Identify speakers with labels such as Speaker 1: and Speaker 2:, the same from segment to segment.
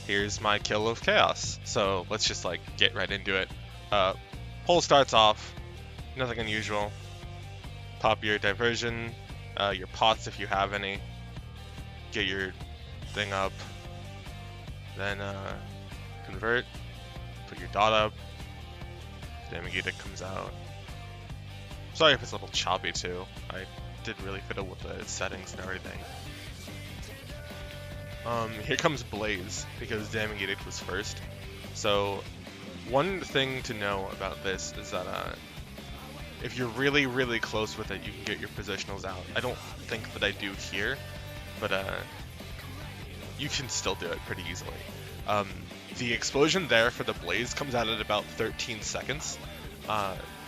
Speaker 1: here's my kill of chaos. So let's just like get right into it. Pull starts off, nothing unusual. Pop your diversion, your pots if you have any. Get your thing up. Then convert, put your dot up. Damagita comes out. Sorry if it's a little choppy too. I did really fiddle with the settings and everything. Here comes Blaze, because Damagita was first. So, one thing to know about this is that if you're really, really close with it, you can get your positionals out. I don't think that I do here, but you can still do it pretty easily. The explosion there for the Blaze comes out at about 13 seconds.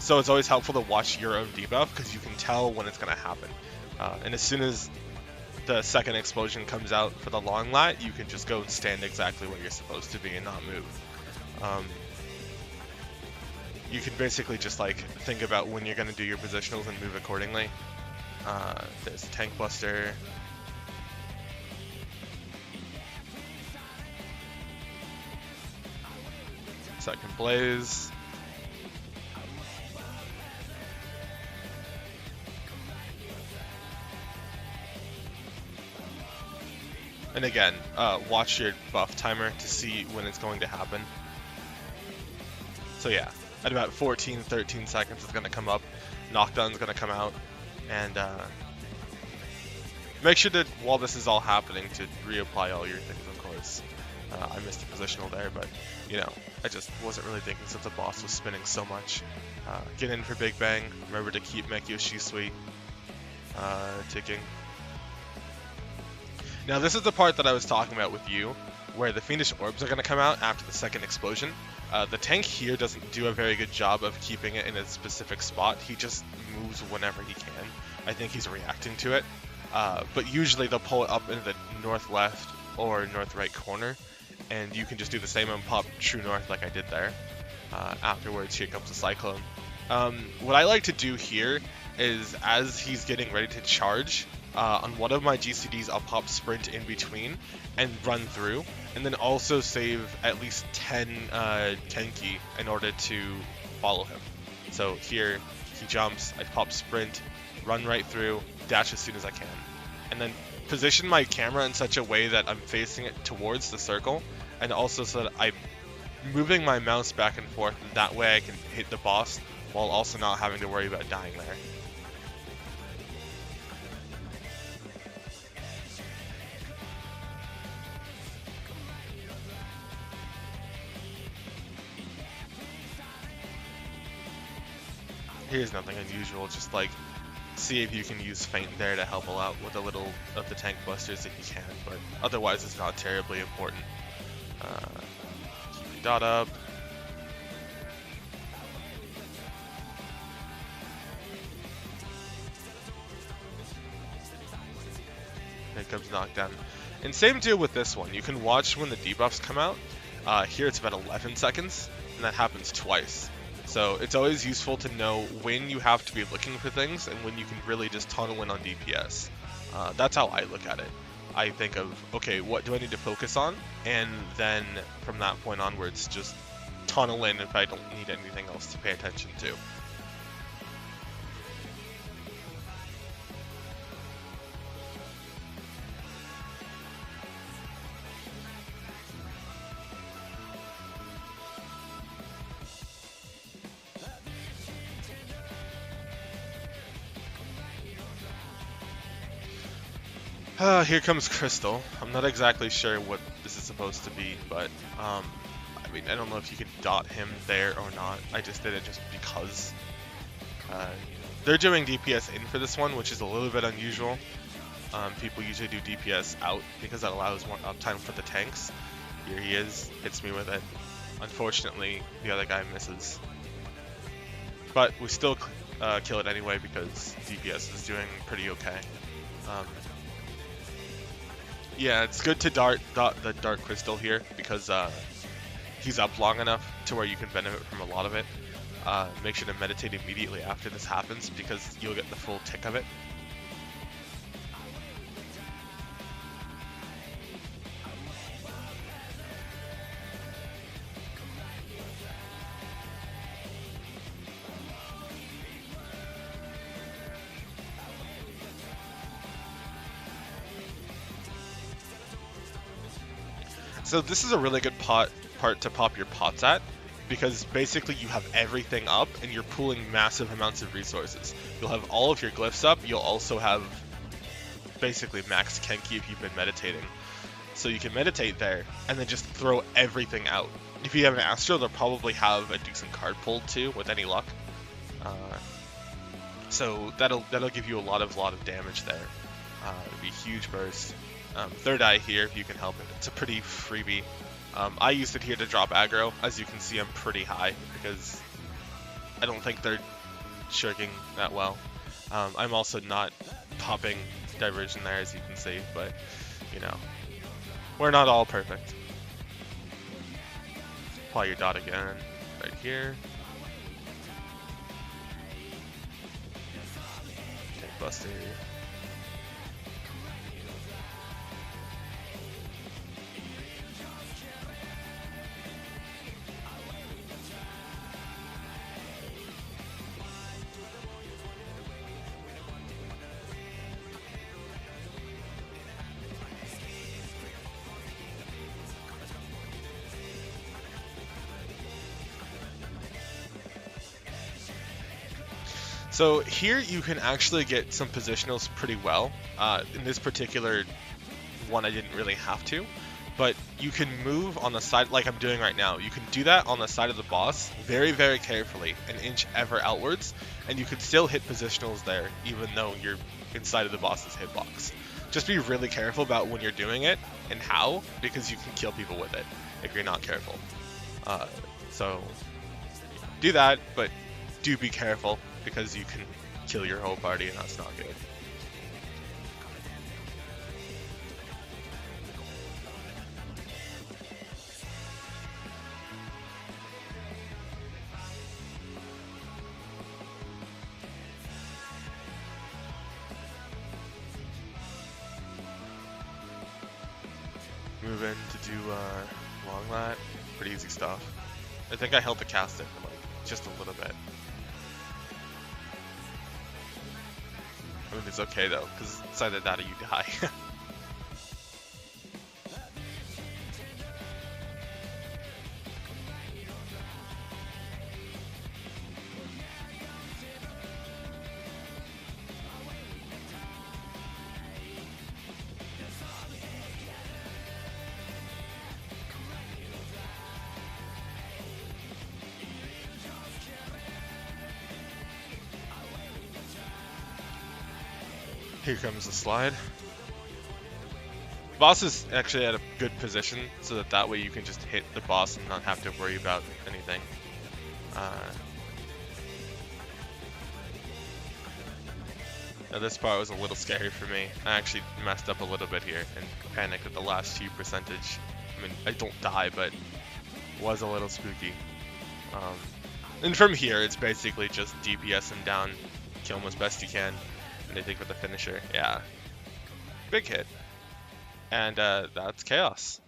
Speaker 1: So it's always helpful to watch your own debuff, because you can tell when it's going to happen. And as soon as the second explosion comes out for the long lat, you can just go and stand exactly where you're supposed to be and not move. You can basically just like think about when you're going to do your positionals and move accordingly. There's a tank buster. Second Blaze. And again, watch your buff timer to see when it's going to happen. So yeah, at about 14, 13 seconds it's going to come up, knockdown's going to come out, and make sure that while this is all happening to reapply all your things, of course. I missed a positional there, but you know, I just wasn't really thinking since the boss was spinning so much. Get in for Big Bang, remember to keep Mekio Shisui ticking. Now this is the part that I was talking about with you, where the Fiendish Orbs are going to come out after the second explosion. The tank here doesn't do a very good job of keeping it in a specific spot. He just moves whenever he can. I think he's reacting to it. But usually they'll pull it up into the north left or north right corner, and you can just do the same and pop true north like I did there. Afterwards, here comes the Cyclone. What I like to do here is, as he's getting ready to charge, on one of my GCDs, I'll pop sprint in between and run through, and then also save at least 10 Kenki in order to follow him. So here, he jumps, I pop sprint, run right through, dash as soon as I can, and then position my camera in such a way that I'm facing it towards the circle, and also so that I'm moving my mouse back and forth, and that way I can hit the boss while also not having to worry about dying there. Here's nothing unusual, just like see if you can use feint there to help out with a little of the tank busters if you can, but otherwise it's not terribly important. Keep your dot up. Here comes knockdown. And same deal with this one, you can watch when the debuffs come out. Here it's about 11 seconds, and that happens twice. So it's always useful to know when you have to be looking for things and when you can really just tunnel in on DPS. That's how I look at it. I think of, okay, what do I need to focus on? And then from that point onwards, just tunnel in if I don't need anything else to pay attention to. Here comes Crystal. I'm not exactly sure what this is supposed to be, but I mean, I don't know if you can dot him there or not. I just did it just because. They're doing DPS in for this one, which is a little bit unusual. People usually do DPS out because that allows more uptime for the tanks. Here he is, hits me with it. Unfortunately, the other guy misses. But we still kill it anyway because DPS is doing pretty okay. Yeah, it's good to dot the Dark Crystal here because he's up long enough to where you can benefit from a lot of it. Make sure to meditate immediately after this happens because you'll get the full tick of it. So this is a really good part to pop your pots at, because basically you have everything up and you're pooling massive amounts of resources. You'll have all of your glyphs up, you'll also have basically max Kenki if you've been meditating. So you can meditate there and then just throw everything out. If you have an Astro, they'll probably have a decent card pulled too, with any luck. So that'll give you a lot of damage there. It'll be a huge burst. Third Eye here if you can help it. It's a pretty freebie. I used it here to drop aggro. As you can see, I'm pretty high because I don't think they're shirking that well. I'm also not popping diversion there, as you can see, but you know, we're not all perfect. Apply your dot again right here. Tank Buster. So here you can actually get some positionals pretty well. In this particular one I didn't really have to, but you can move on the side like I'm doing right now. You can do that on the side of the boss very, very carefully, an inch ever outwards, and you can still hit positionals there even though you're inside of the boss's hitbox. Just be really careful about when you're doing it and how, because you can kill people with it if you're not careful. So do that, but do be careful, because you can kill your whole party and that's not good. Move in to do long lat, pretty easy stuff. I think I held the cast it for like just a little bit. I mean, it's okay though, because it's either that or you die. Here comes the slide. Boss is actually at a good position, so that way you can just hit the boss and not have to worry about anything. Now this part was a little scary for me. I actually messed up a little bit here and panicked at the last few percentage. I mean, I don't die, but it was a little spooky. And from here, it's basically just DPS him down, kill him as best you can. And I think with the finisher, yeah, big hit. And that's chaos.